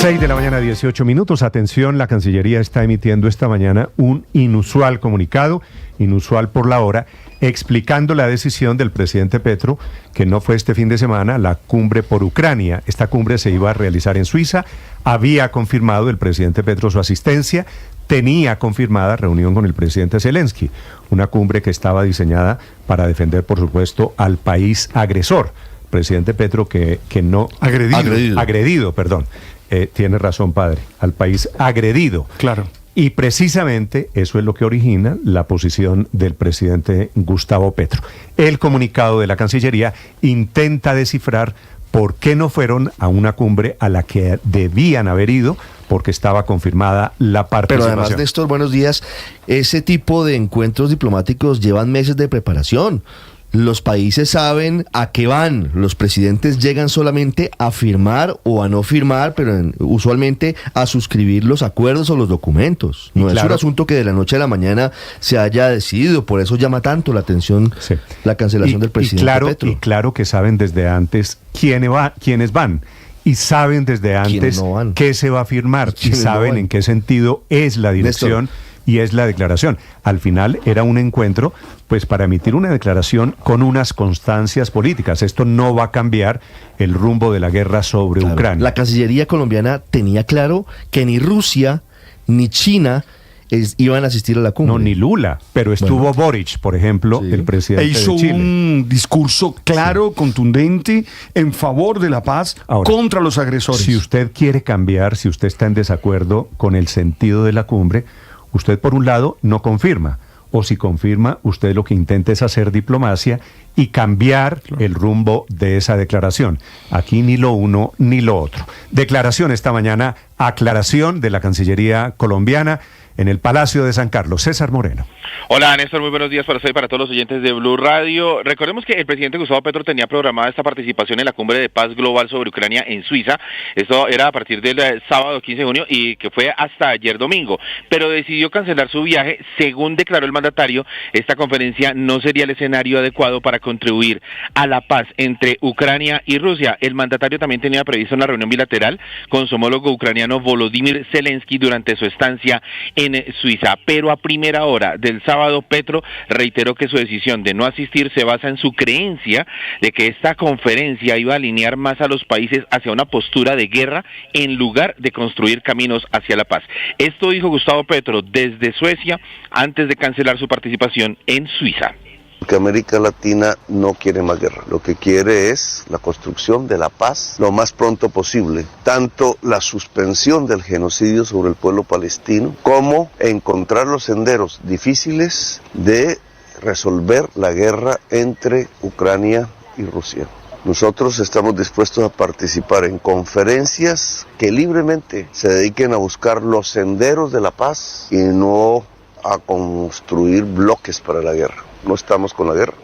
6 de la mañana, 18 minutos. Atención, la Cancillería está emitiendo esta mañana un inusual comunicado, inusual por la hora, explicando la decisión del presidente Petro, que no fue este fin de semana, la cumbre por Ucrania. Esta cumbre se iba a realizar en Suiza. Había confirmado el presidente Petro su asistencia. Tenía confirmada reunión con el presidente Zelensky. Una cumbre que estaba diseñada para defender, por supuesto, al país agresor. Presidente Petro que no... Agredido, perdón. Tiene razón, padre. Al país agredido. Claro. Y precisamente eso es lo que origina la posición del presidente Gustavo Petro. El comunicado de la Cancillería intenta descifrar por qué no fueron a una cumbre a la que debían haber ido, porque estaba confirmada la participación. Pero además, Néstor, buenos días. Ese tipo de encuentros diplomáticos llevan meses de preparación. Los países saben a qué van. Los presidentes llegan solamente a firmar o a no firmar, pero usualmente a suscribir los acuerdos o los documentos. No es un asunto que de la noche a la mañana se haya decidido. Por eso llama tanto la atención la cancelación del presidente Petro. Y claro que saben desde antes quiénes van. Y saben desde antes qué se va a firmar. Y saben en qué sentido es la dirección. Néstor. Y es la declaración. Al final era un encuentro, pues para emitir una declaración con unas constancias políticas. Esto no va a cambiar el rumbo de la guerra sobre Ucrania. La Cancillería colombiana tenía claro que ni Rusia ni China iban a asistir a la cumbre. No, ni Lula, pero estuvo Boric, por ejemplo, el presidente de Chile. E hizo un discurso claro, contundente, en favor de la paz, contra los agresores. Si usted quiere cambiar, si usted está en desacuerdo con el sentido de la cumbre, usted, por un lado, no confirma, o si confirma, usted lo que intenta es hacer diplomacia y cambiar el rumbo de esa declaración. Aquí ni lo uno ni lo otro. Declaración esta mañana, aclaración de la Cancillería colombiana en el Palacio de San Carlos. César Moreno. Hola, Néstor, muy buenos días para usted y para todos los oyentes de Blue Radio. Recordemos que el presidente Gustavo Petro tenía programada esta participación en la Cumbre de Paz Global sobre Ucrania en Suiza. Esto era a partir del sábado 15 de junio y que fue hasta ayer domingo. Pero decidió cancelar su viaje. Según declaró el mandatario, esta conferencia no sería el escenario adecuado para contribuir a la paz entre Ucrania y Rusia. El mandatario también tenía previsto una reunión bilateral con su homólogo ucraniano Volodymyr Zelensky durante su estancia en Suiza, pero a primera hora del sábado Petro reiteró que su decisión de no asistir se basa en su creencia de que esta conferencia iba a alinear más a los países hacia una postura de guerra en lugar de construir caminos hacia la paz. Esto dijo Gustavo Petro desde Suecia antes de cancelar su participación en Suiza. Que América Latina no quiere más guerra, lo que quiere es la construcción de la paz lo más pronto posible, tanto la suspensión del genocidio sobre el pueblo palestino como encontrar los senderos difíciles de resolver la guerra entre Ucrania y Rusia. Nosotros estamos dispuestos a participar en conferencias que libremente se dediquen a buscar los senderos de la paz y no a construir bloques para la guerra. No estamos con la guerra.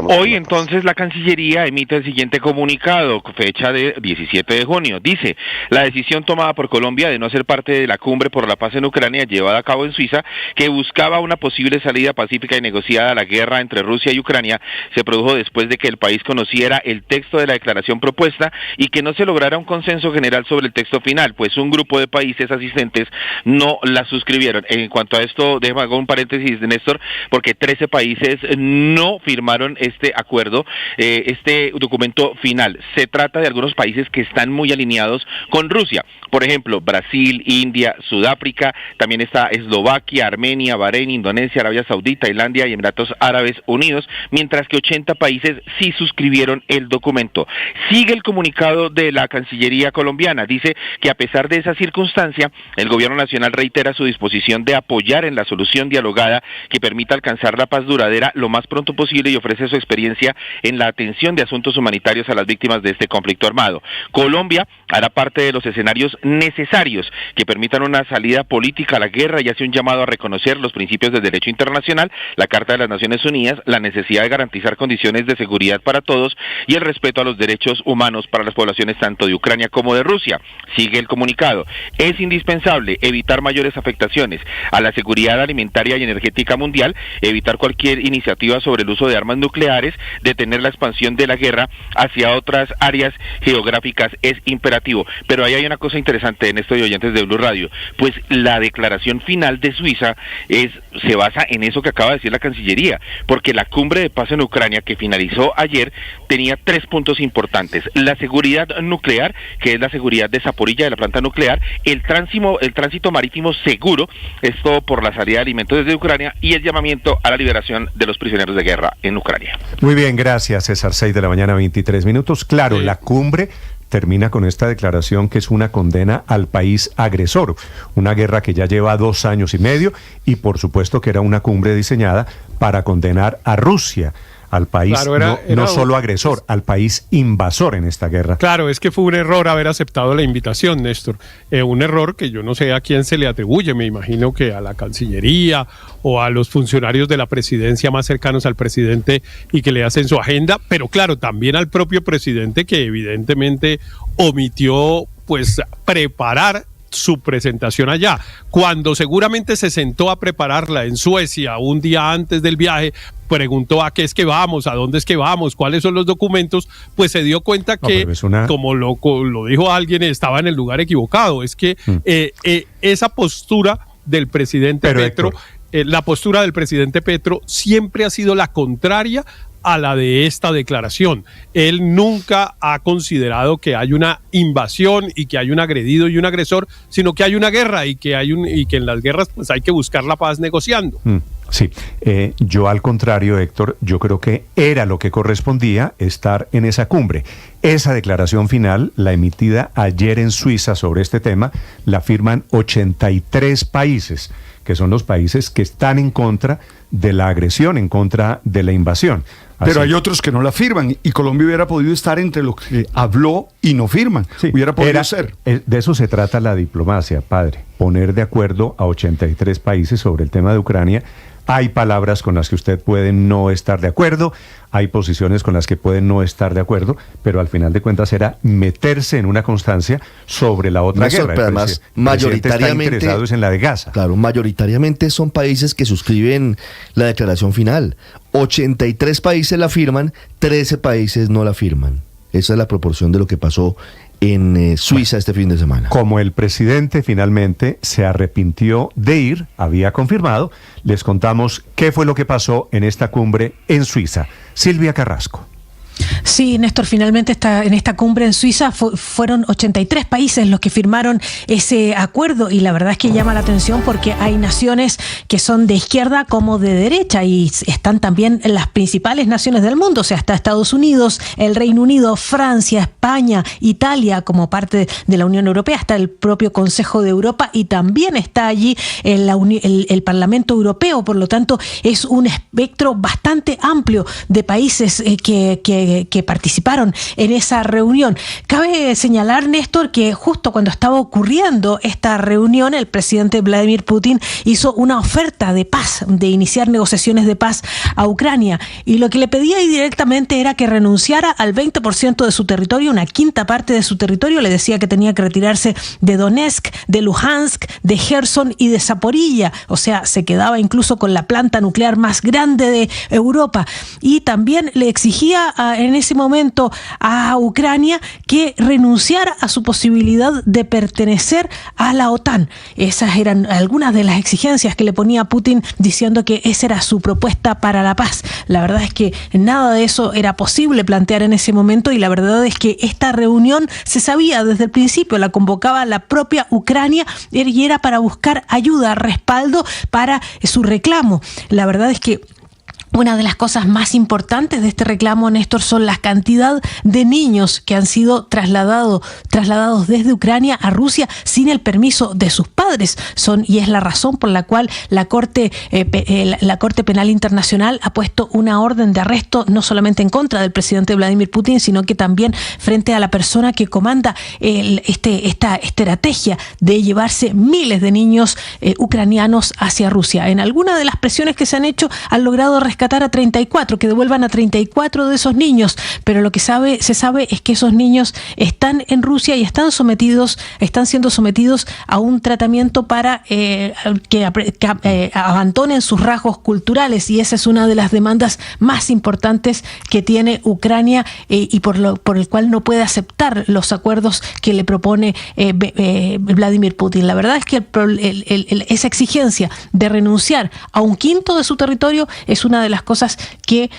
Hoy entonces la Cancillería emite el siguiente comunicado, fecha de 17 de junio. Dice, la decisión tomada por Colombia de no ser parte de la cumbre por la paz en Ucrania llevada a cabo en Suiza, que buscaba una posible salida pacífica y negociada a la guerra entre Rusia y Ucrania, se produjo después de que el país conociera el texto de la declaración propuesta y que no se lograra un consenso general sobre el texto final, pues un grupo de países asistentes no la suscribieron. En cuanto a esto, déjame hacer un paréntesis, Néstor, porque 13 países no firmaron este acuerdo, este documento final. Se trata de algunos países que están muy alineados con Rusia. Por ejemplo, Brasil, India, Sudáfrica, también está Eslovaquia, Armenia, Bahrein, Indonesia, Arabia Saudita, Tailandia y Emiratos Árabes Unidos, mientras que 80 países sí suscribieron el documento. Sigue el comunicado de la Cancillería colombiana. Dice que a pesar de esa circunstancia, el gobierno nacional reitera su disposición de apoyar en la solución dialogada que permita alcanzar la paz duradera lo más pronto posible y ofrece su experiencia en la atención de asuntos humanitarios a las víctimas de este conflicto armado. Colombia hará parte de los escenarios necesarios que permitan una salida política a la guerra y hace un llamado a reconocer los principios del derecho internacional, la Carta de las Naciones Unidas, la necesidad de garantizar condiciones de seguridad para todos y el respeto a los derechos humanos para las poblaciones tanto de Ucrania como de Rusia. Sigue el comunicado. Es indispensable evitar mayores afectaciones a la seguridad alimentaria y energética mundial, evitar cualquier iniciativa sobre el uso de armas nucleares, detener la expansión de la guerra hacia otras áreas geográficas es imperativo. Pero ahí hay una cosa interesante en esto de oyentes de Blue Radio, pues la declaración final de Suiza se basa en eso que acaba de decir la Cancillería, porque la cumbre de paz en Ucrania que finalizó ayer tenía 3 puntos importantes: la seguridad nuclear, que es la seguridad de Zaporilla, de la planta nuclear, el tránsito marítimo seguro, esto por la salida de alimentos desde Ucrania, y el llamamiento a la liberación de los prisioneros de guerra en Ucrania. Muy bien, gracias, César. 6 de la mañana, 23 minutos. Claro, la cumbre termina con esta declaración que es una condena al país agresor, una guerra que ya lleva 2 años y medio, y por supuesto que era una cumbre diseñada para condenar a Rusia, al país, claro, no solo agresor, al país invasor en esta guerra. Claro, es que fue un error haber aceptado la invitación, Néstor. Un error que yo no sé a quién se le atribuye, me imagino que a la Cancillería o a los funcionarios de la presidencia más cercanos al presidente y que le hacen su agenda, pero claro, también al propio presidente, que evidentemente omitió pues preparar su presentación allá, cuando seguramente se sentó a prepararla en Suecia un día antes del viaje, preguntó a qué es que vamos, a dónde es que vamos, cuáles son los documentos, pues se dio cuenta que, como lo dijo alguien, estaba en el lugar equivocado. Es que esa postura del presidente Petro, la postura del presidente Petro siempre ha sido la contraria a la de esta declaración. Él nunca ha considerado que hay una invasión y que hay un agredido y un agresor, sino que hay una guerra y que en las guerras pues hay que buscar la paz negociando. Sí, yo al contrario, Héctor, yo creo que era lo que correspondía estar en esa cumbre. Esa declaración final, la emitida ayer en Suiza sobre este tema, la firman 83 países, que son los países que están en contra de la agresión, en contra de la invasión. Pero hay otros que no la firman, y Colombia hubiera podido estar entre los que habló y no firman. Sí, hubiera podido ser. De eso se trata la diplomacia, padre. Poner de acuerdo a 83 países sobre el tema de Ucrania. Hay palabras con las que usted puede no estar de acuerdo, hay posiciones con las que puede no estar de acuerdo, pero al final de cuentas era meterse en una constancia sobre la otra guerra. Pero además, mayoritariamente está interesado es en la de Gaza. Claro, mayoritariamente son países que suscriben la declaración final. 83 países la firman, 13 países no la firman. Esa es la proporción de lo que pasó en Suiza este fin de semana. Como el presidente finalmente se arrepintió de ir, había confirmado, les contamos qué fue lo que pasó en esta cumbre en Suiza. Silvia Carrasco. Sí, Néstor, finalmente en esta cumbre en Suiza fueron 83 países los que firmaron ese acuerdo, y la verdad es que llama la atención porque hay naciones que son de izquierda como de derecha, y están también las principales naciones del mundo, o sea, está Estados Unidos, el Reino Unido, Francia, España, Italia como parte de la Unión Europea, está el propio Consejo de Europa y también está allí el Parlamento Europeo. Por lo tanto, es un espectro bastante amplio de países que participaron en esa reunión. Cabe señalar, Néstor, que justo cuando estaba ocurriendo esta reunión, el presidente Vladimir Putin hizo una oferta de paz, de iniciar negociaciones de paz a Ucrania, y lo que le pedía directamente era que renunciara al 20% de su territorio, una quinta parte de su territorio. Le decía que tenía que retirarse de Donetsk, de Luhansk, de Gerson y de Zaporilla, o sea, se quedaba incluso con la planta nuclear más grande de Europa, y también le exigía en ese momento a Ucrania que renunciara a su posibilidad de pertenecer a la OTAN. Esas eran algunas de las exigencias que le ponía Putin, diciendo que esa era su propuesta para la paz. La verdad es que nada de eso era posible plantear en ese momento, y la verdad es que esta reunión se sabía desde el principio, la convocaba la propia Ucrania y era para buscar ayuda, respaldo para su reclamo. La verdad es que una de las cosas más importantes de este reclamo, Néstor, son la cantidad de niños que han sido trasladados desde Ucrania a Rusia sin el permiso de sus padres. Y es la razón por la cual la Corte Penal Internacional ha puesto una orden de arresto no solamente en contra del presidente Vladimir Putin, sino que también frente a la persona que comanda esta estrategia de llevarse miles de niños ucranianos hacia Rusia. En algunas de las presiones que se han hecho han logrado rescatar rescatar a 34, que devuelvan a 34 de esos niños, pero lo que se sabe es que esos niños están en Rusia y están siendo sometidos a un tratamiento para que abandonen sus rasgos culturales, y esa es una de las demandas más importantes que tiene Ucrania y por el cual no puede aceptar los acuerdos que le propone Vladimir Putin. La verdad es que esa exigencia de renunciar a un quinto de su territorio es una de las cosas que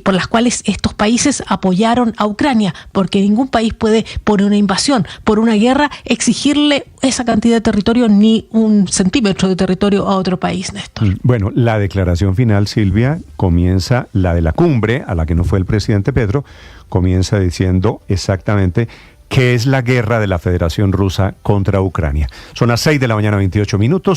por las cuales estos países apoyaron a Ucrania, porque ningún país puede, por una invasión, por una guerra, exigirle esa cantidad de territorio ni un centímetro de territorio a otro país, Néstor. Bueno, la declaración final, Silvia, comienza, la de la cumbre, a la que no fue el presidente Petro, comienza diciendo exactamente qué es la guerra de la Federación Rusa contra Ucrania. Son las 6 de la mañana, 28 minutos.